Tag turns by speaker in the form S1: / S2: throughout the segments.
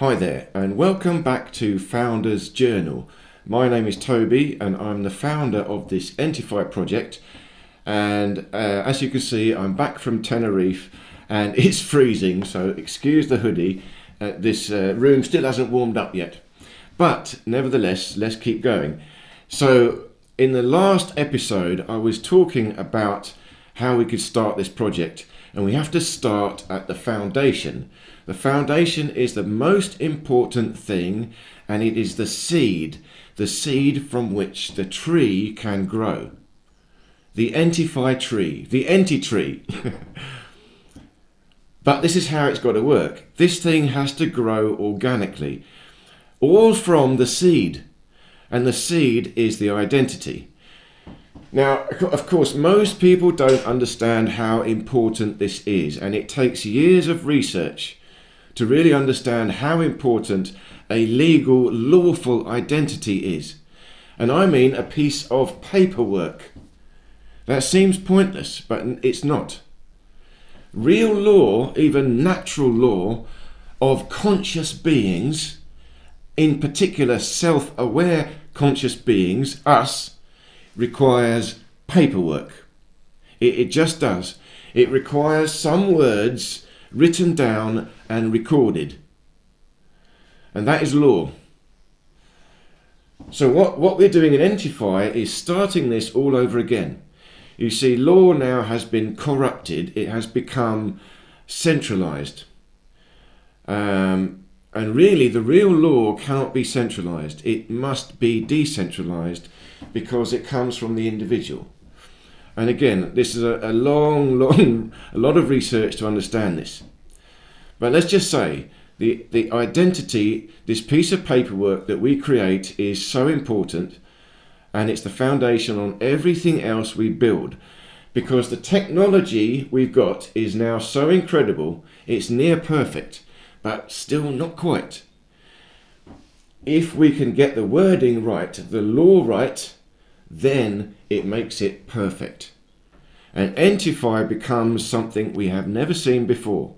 S1: Hi there, and welcome back to Founders Journal. My name is Toby, and I'm the founder of this ENTIFY project. And as you can see, I'm back from Tenerife, and it's freezing, so excuse the hoodie. This room still hasn't warmed up yet. But nevertheless, let's keep going. So in the last episode, I was talking about how we could start this project, and we have to start at the foundation. The foundation is the most important thing, and it is the seed from which the tree can grow. The ENTIFY tree, the ENTI tree. But this is how it's got to work. This thing has to grow organically, all from the seed, and the seed is the identity. Now, of course, most people don't understand how important this is, and it takes years of research to really understand how important a legal, lawful identity is. And I mean a piece of paperwork. That seems pointless, but it's not. Real law, even natural law, of conscious beings, in particular self-aware conscious beings, us, requires paperwork. It just does. It requires some words written down and recorded. And that is law. So what we're doing in ENTIFY is starting this all over again. You see, law now has been corrupted. It has become centralised. And really, the real law cannot be centralised. It must be decentralised because it comes from the individual. And again, this is a lot of research to understand this. But let's just say the identity, this piece of paperwork that we create, is so important, and it's the foundation on everything else we build, because the technology we've got is now so incredible, it's near perfect, but still not quite. If we can get the wording right, the law right, then it makes it perfect. And ENTIFY becomes something we have never seen before.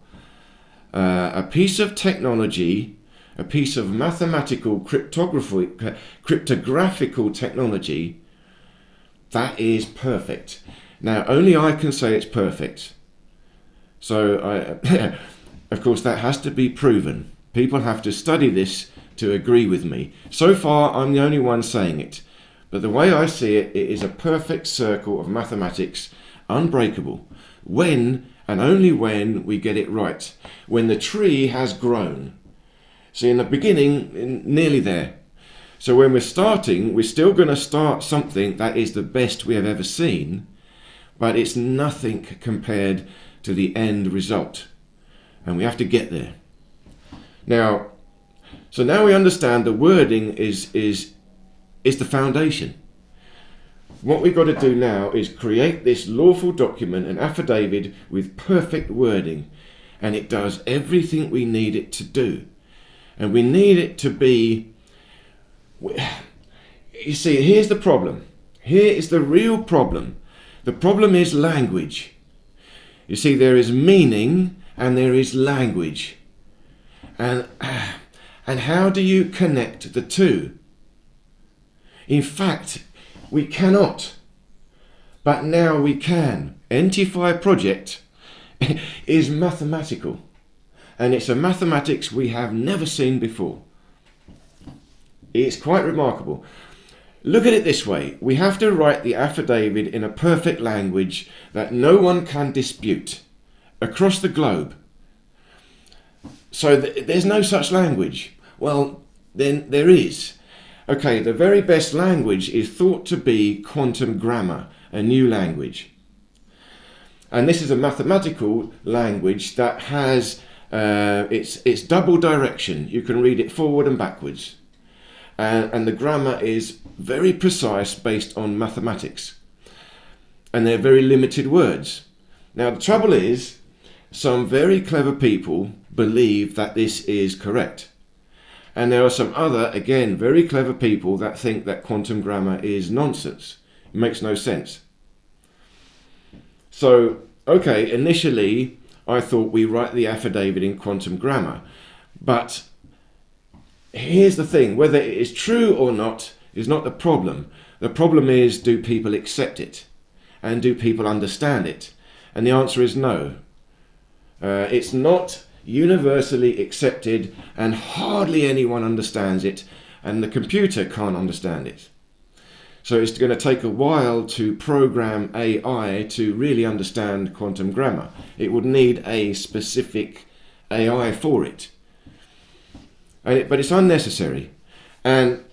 S1: A piece of technology, a piece of mathematical cryptographical technology that is perfect. Now, only I can say it's perfect. So, of course, that has to be proven. People have to study this to agree with me. So far, I'm the only one saying it. But the way I see it, it is a perfect circle of mathematics, unbreakable, when and only when we get it right, when the tree has grown. See, in the beginning, nearly there. So when we're starting, we're still going to start something that is the best we have ever seen, but it's nothing compared to the end result. And we have to get there. Now, so now we understand the wording is the foundation. What we've got to do now is create this lawful document, an affidavit with perfect wording, and it does everything we need it to do. And we need it to be, you see, here's the problem. Here is the real problem. The problem is language. You see, there is meaning and there is language. And how do you connect the two? In fact, we cannot, but now we can. ENTIFY project is mathematical, and it's a mathematics we have never seen before. It's quite remarkable. Look at it this way. We have to write the affidavit in a perfect language that no one can dispute across the globe. So there's no such language. Well, then there is. Okay, the very best language is thought to be quantum grammar, a new language. And this is a mathematical language that has it's double direction. You can read it forward and backwards. And the grammar is very precise based on mathematics. And they're very limited words. Now, the trouble is, some very clever people believe that this is correct. And there are some other, again, very clever people that think that quantum grammar is nonsense. It makes no sense. So, okay, initially I thought we write the affidavit in quantum grammar, but here's the thing, whether it is true or not is not the problem. The problem is, do people accept it? And do people understand it? And the answer is no. It's not universally accepted, and hardly anyone understands it, and the computer can't understand it. So it's going to take a while to program AI to really understand quantum grammar. It would need a specific AI for it. But it's unnecessary. And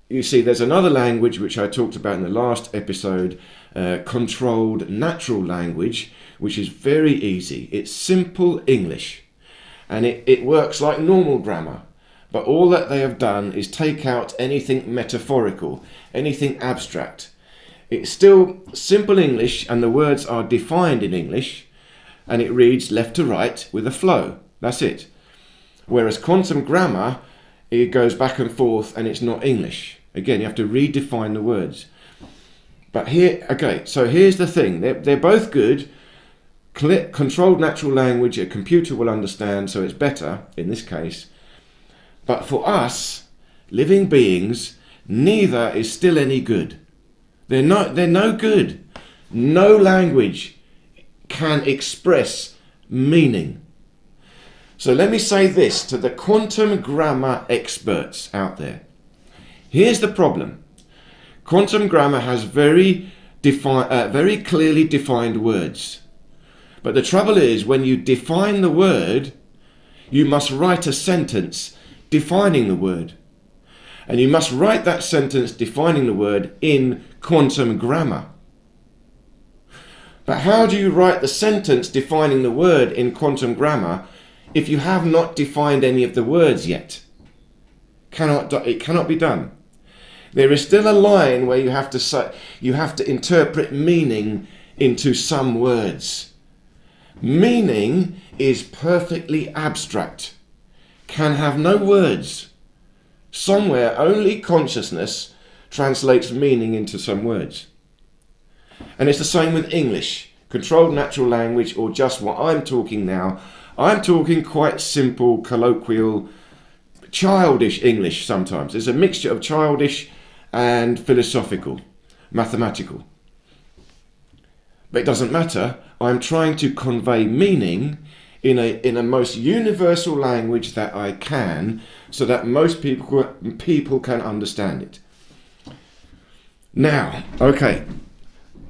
S1: you see, there's another language which I talked about in the last episode, controlled natural language, which is very easy. It's simple English, and it works like normal grammar. But all that they have done is take out anything metaphorical, anything abstract. It's still simple English, and the words are defined in English, and it reads left to right with a flow. That's it. Whereas quantum grammar, it goes back and forth, and it's not English. Again, you have to redefine the words. But here, okay, so here's the thing. They're both good. Controlled natural language, a computer will understand, so it's better in this case. But for us, living beings, neither is still any good. They're no good. No language can express meaning. So let me say this to the quantum grammar experts out there. Here's the problem. Quantum grammar has very clearly defined words. But the trouble is, when you define the word, you must write a sentence defining the word. And you must write that sentence defining the word in quantum grammar. But how do you write the sentence defining the word in quantum grammar if you have not defined any of the words yet? It cannot be done. There is still a line where you have to interpret meaning into some words. Meaning is perfectly abstract, can have no words. Somewhere only consciousness translates meaning into some words. And it's the same with English, controlled natural language, or just what I'm talking now. I'm talking quite simple, colloquial, childish English sometimes. There's a mixture of childish and philosophical, mathematical. But it doesn't matter. I'm trying to convey meaning in a most universal language that I can, so that most people can understand it. Now, okay,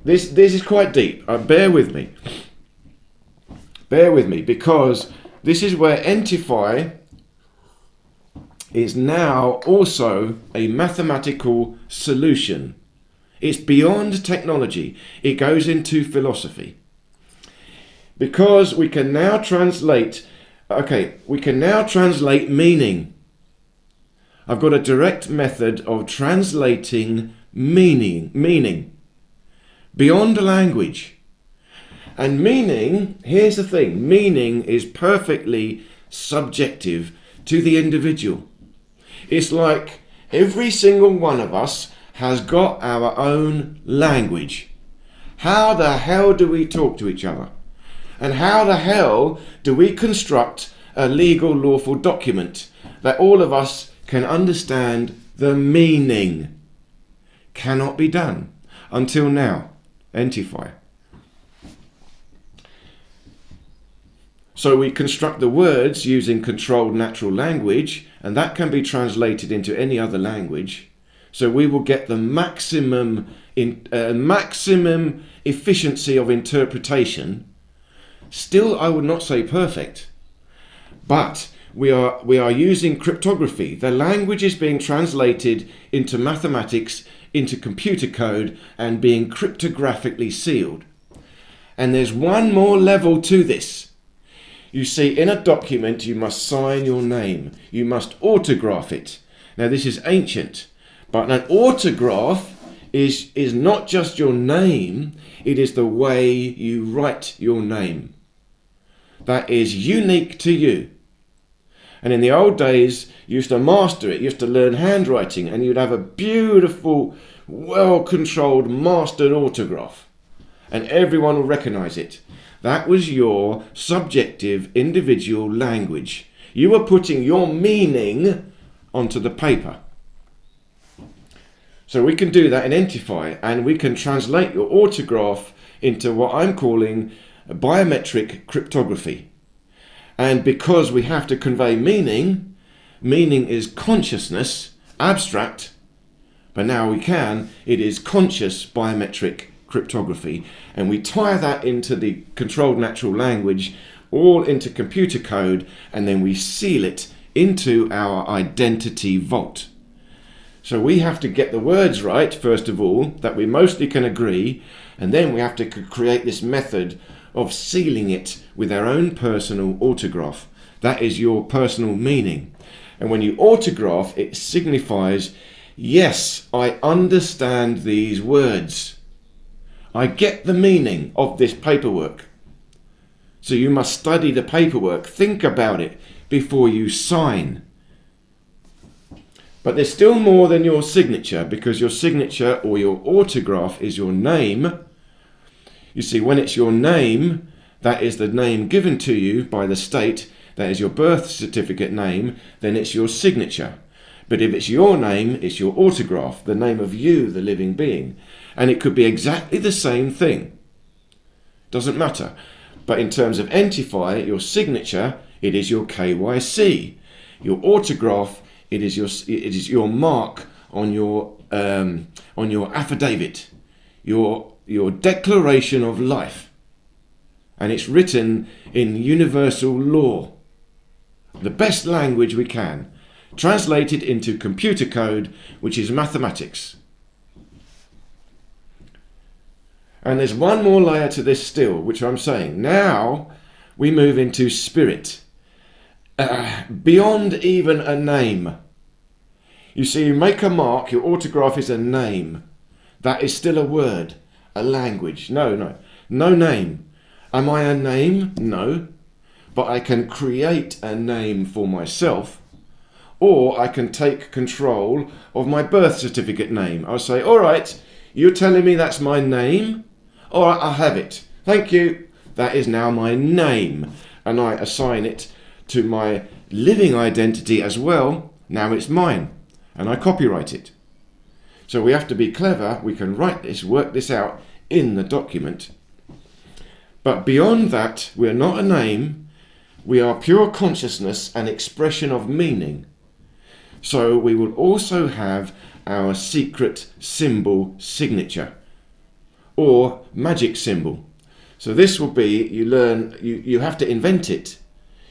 S1: this is quite deep. Bear with me. Bear with me, because this is where ENTIFY is now also a mathematical solution. It's beyond technology. It goes into philosophy. Because we can now translate meaning. I've got a direct method of translating meaning beyond language. And meaning, here's the thing, meaning is perfectly subjective to the individual. It's like every single one of us has got our own language. How the hell do we talk to each other? And how the hell do we construct a legal, lawful document that all of us can understand the meaning? Cannot be done until now. ENTIFY. So we construct the words using controlled natural language, and that can be translated into any other language. So we will get the maximum efficiency of interpretation. Still, I would not say perfect, but we are using cryptography. The language is being translated into mathematics, into computer code, and being cryptographically sealed. And there's one more level to this. You see, in a document, you must sign your name. You must autograph it. Now, this is ancient, but an autograph is not just your name, it is the way you write your name. That is unique to you. And in the old days, you used to master it. You used to learn handwriting, and you'd have a beautiful, well-controlled, mastered autograph. And everyone will recognize it. That was your subjective, individual language. You were putting your meaning onto the paper. So we can do that in ENTIFY, and we can translate your autograph into what I'm calling biometric cryptography. And because we have to convey meaning, meaning is consciousness, abstract, but now it is conscious biometric cryptography, and we tie that into the controlled natural language, all into computer code, and then we seal it into our identity vault. So we have to get the words right, first of all, that we mostly can agree, and then we have to create this method of sealing it with our own personal autograph. That is your personal meaning. And when you autograph, it signifies, yes, I understand these words. I get the meaning of this paperwork. So you must study the paperwork, think about it before you sign. But there's still more than your signature, because your signature or your autograph is your name. You see, when it's your name, that is the name given to you by the state, that is your birth certificate name, then it's your signature. But if it's your name, it's your autograph, the name of you, the living being. And it could be exactly the same thing. Doesn't matter. But in terms of ENTIFY, your signature, it is your KYC. Your autograph, it is your mark on your affidavit, your declaration of life. And it's written in universal law, the best language we can, translated into computer code, which is mathematics. And there's one more layer to this still, which I'm saying. Now we move into spirit. Beyond even a name. You see, you make a mark, your autograph is a name. That is still a word, a language. No name. Am I a name? No. But I can create a name for myself, or I can take control of my birth certificate name. I'll say, all right, you're telling me that's my name? All right, I'll have it. Thank you. That is now my name. And I assign it to my living identity as well. Now it's mine. And I copyright it. So we have to be clever. We can write this, work this out in the document. But beyond that, we're not a name. We are pure consciousness and expression of meaning. So we will also have our secret symbol signature or magic symbol. So this will be, you have to invent it.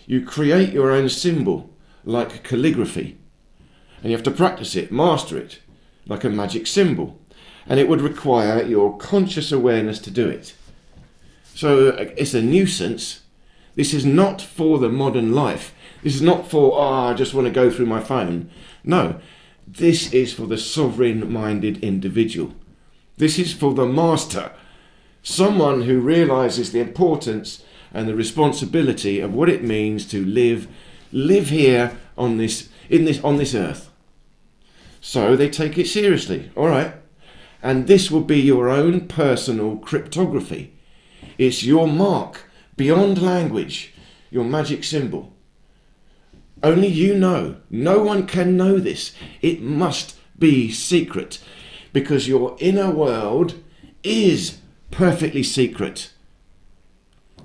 S1: You create your own symbol, like calligraphy. And you have to practice it, master it, like a magic symbol. And it would require your conscious awareness to do it. So it's a nuisance. This is not for the modern life. This is not for, I just want to go through my phone. No, this is for the sovereign-minded individual. This is for the master. Someone who realizes the importance and the responsibility of what it means to live here on this earth. So they take it seriously, all right? And this will be your own personal cryptography. It's your mark beyond language, your magic symbol. Only you know. No one can know this. It must be secret, because your inner world is perfectly secret.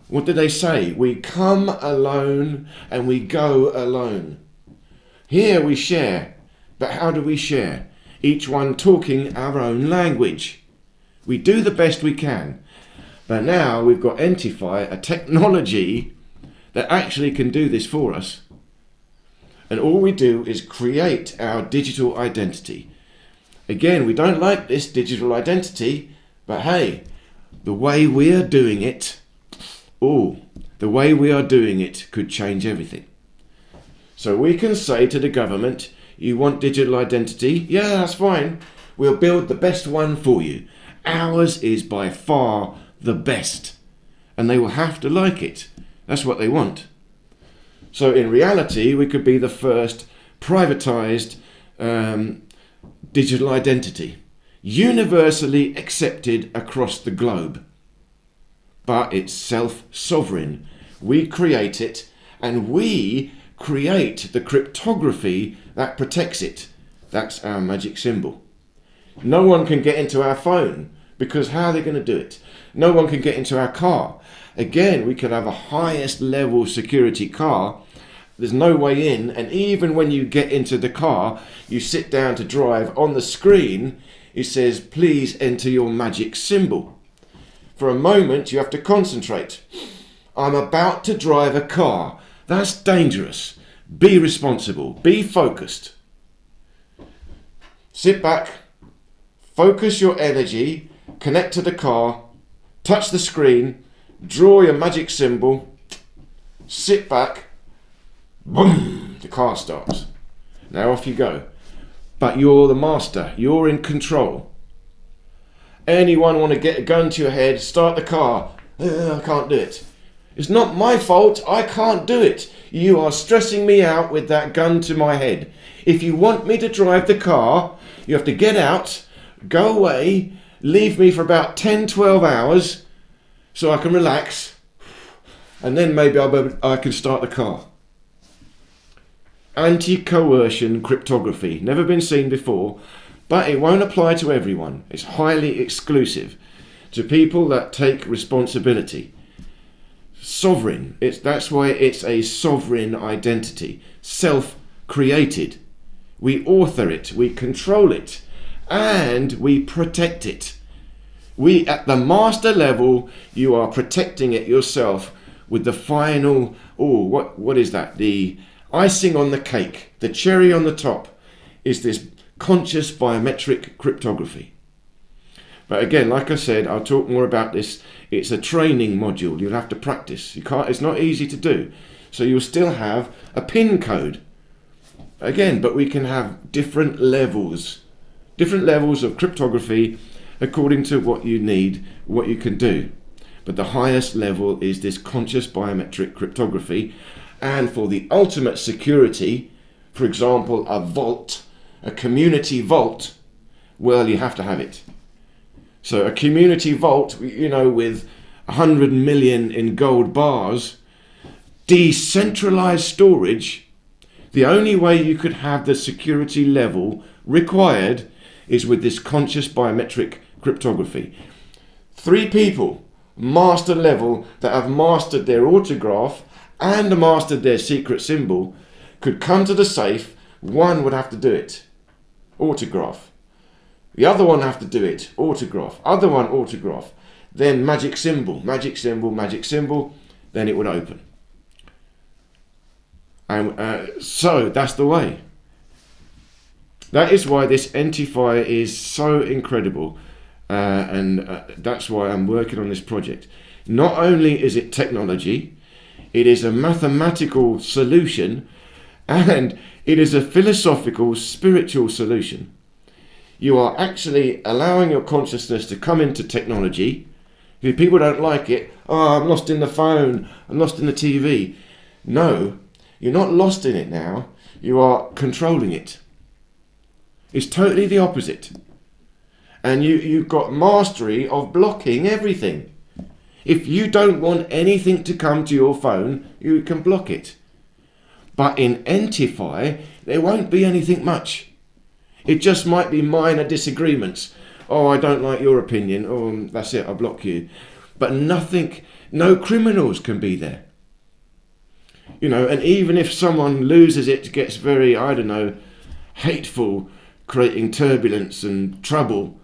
S1: What do they say? We come alone and we go alone. Here we share, but how do we share? Each one talking our own language. We do the best we can. But now we've got ENTIFY, a technology that actually can do this for us. And all we do is create our digital identity. Again, we don't like this digital identity, but hey, the way we are doing it, could change everything. So we can say to the government, you want digital identity? Yeah, that's fine. We'll build the best one for you. Ours is by far the best. And they will have to like it. That's what they want. So in reality, we could be the first privatized digital identity, universally accepted across the globe. But it's self-sovereign. We create it and we create the cryptography that protects it. That's our magic symbol. No one can get into our phone, because how are they going to do it? No one can get into our car. Again, we could have a highest level security car. There's no way in, and even when you get into the car, you sit down to drive, on the screen it says, please enter your magic symbol. For a moment you have to concentrate. I'm about to drive a car. That's dangerous. Be responsible. Be focused. Sit back, focus your energy, connect to the car, touch the screen, draw your magic symbol, sit back, boom, the car starts. Now off you go. But you're the master, you're in control. Anyone want to get a gun to your head, start the car, I can't do it. It's not my fault, I can't do it. You are stressing me out with that gun to my head. If you want me to drive the car, you have to get out, go away, leave me for about 10-12 hours so I can relax, and then maybe I can start the car. Anti-coercion cryptography, never been seen before, but it won't apply to everyone. It's highly exclusive to people that take responsibility. Sovereign, that's why it's a sovereign identity, self-created. We author it, we control it, and we protect it. We, at the master level, you are protecting it yourself with the final, what is that? The icing on the cake, the cherry on the top, is this conscious biometric cryptography. But again, like I said, I'll talk more about this. It's a training module. You'll have to practice. It's not easy to do. So you'll still have a PIN code. Again, but we can have different levels of cryptography according to what you need, what you can do. But the highest level is this conscious biometric cryptography. And for the ultimate security, for example, a vault, a community vault, well, you have to have it. So a community vault, with 100 million in gold bars, decentralised storage, the only way you could have the security level required is with this conscious biometric cryptography. 3 people, master level, that have mastered their autograph and mastered their secret symbol, could come to the safe. One would have to do it, autograph. The other one have to do it, autograph. Other one, autograph. Then magic symbol, magic symbol, magic symbol. Then it would open. And so that's the way. That is why this ENTIFY is so incredible. And that's why I'm working on this project. Not only is it technology, it is a mathematical solution, and it is a philosophical, spiritual solution. You are actually allowing your consciousness to come into technology. If people don't like it, I'm lost in the phone, I'm lost in the TV. No, you're not lost in it now, you are controlling it. It's totally the opposite. And you've got mastery of blocking everything. If you don't want anything to come to your phone, you can block it. But in ENTIFY, there won't be anything much. It just might be minor disagreements. I don't like your opinion. That's it, I'll block you. But nothing, no criminals can be there. And even if someone loses it, gets very, hateful, creating turbulence and trouble,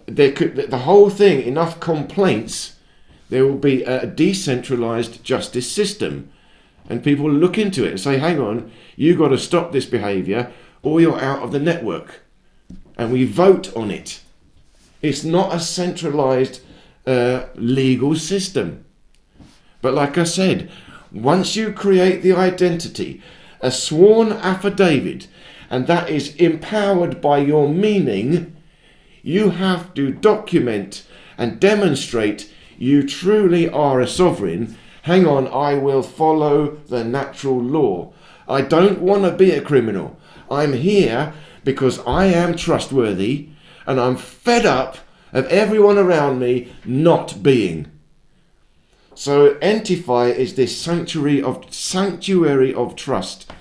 S1: the whole thing, enough complaints, there will be a decentralised justice system. And people look into it and say, hang on, you've got to stop this behaviour or you're out of the network. And we vote on it. It's not a centralised legal system. But like I said, once you create the identity, a sworn affidavit, and that is empowered by your meaning, you have to document and demonstrate you truly are a sovereign. Hang on, I will follow the natural law. I don't want to be a criminal. I'm here because I am trustworthy and I'm fed up of everyone around me not being. So ENTIFY is this sanctuary of trust.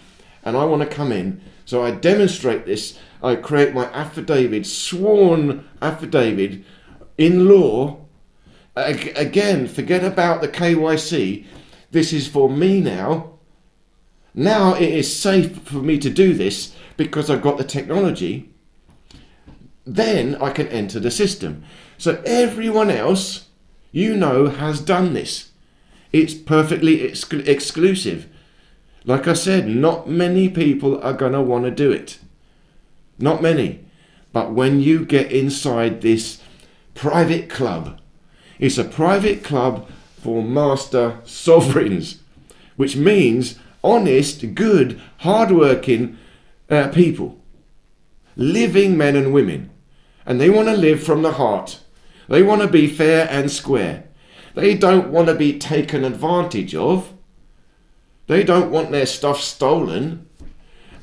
S1: And I want to come in. So I demonstrate this. I create my affidavit, sworn affidavit in law. Again, forget about the KYC. This is for me now. Now it is safe for me to do this because I've got the technology. Then I can enter the system. So everyone else, has done this. It's perfectly exclusive. Like I said, not many people are going to want to do it. Not many. But when you get inside this private club, it's a private club for master sovereigns, which means honest, good, hard-working people, living men and women. And they want to live from the heart. They want to be fair and square. They don't want to be taken advantage of. They don't want their stuff stolen.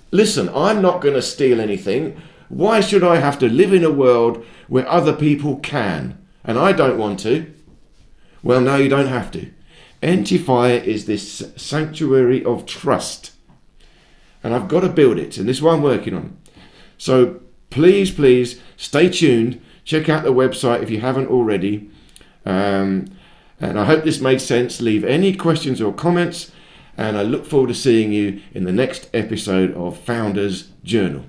S1: Listen, I'm not going to steal anything. Why should I have to live in a world where other people can? And I don't want to. Well, no, you don't have to. ENTIFY is this sanctuary of trust. And I've got to build it. And this is what I'm working on. So please, stay tuned. Check out the website if you haven't already. And I hope this made sense. Leave any questions or comments. And I look forward to seeing you in the next episode of Founders Journal.